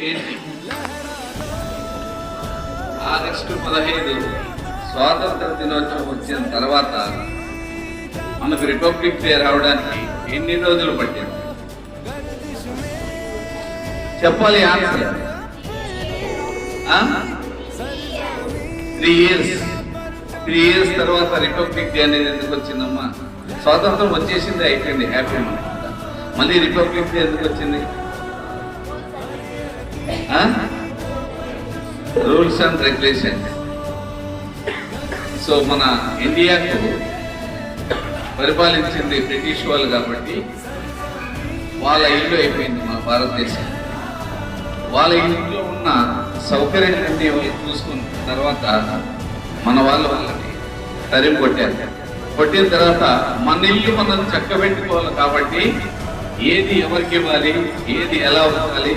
ఏంటి? ఆగస్టు 15 స్వాతంత్ర దినోత్సవం వచ్చిన తర్వాత మనకు రిపబ్లిక్ డే రావడానికి ఎన్ని రోజులు పట్టింది చెప్పాలి? Answer 3 years. 3 years తర్వాత రిపబ్లిక్ డే అనేది ఎందుకు వచ్చిందమ్మా? స్వాతంత్రం వచ్చేసింది, అయిపోయింది, హ్యాపీ మనకి. మళ్ళీ రిపబ్లిక్ డే ఎందుకు వచ్చింది? Rules and regulations. సో మన ఇండియాకు పరిపాలించింది బ్రిటిష్ వాళ్ళు కాబట్టి వాళ్ళ ఇల్లు అయిపోయింది మన భారతదేశం. వాళ్ళ ఇంట్లో ఉన్న సౌకర్యాన్ని వాళ్ళు చూసుకున్న తర్వాత మన వాళ్ళని తరిమి కొట్టారు. కొట్టిన తర్వాత మన ఇల్లు మనం చక్కబెట్టుకోవాలి కాబట్టి ఏది ఎవరికి ఇవ్వాలి, ఏది ఎలా ఉండాలి,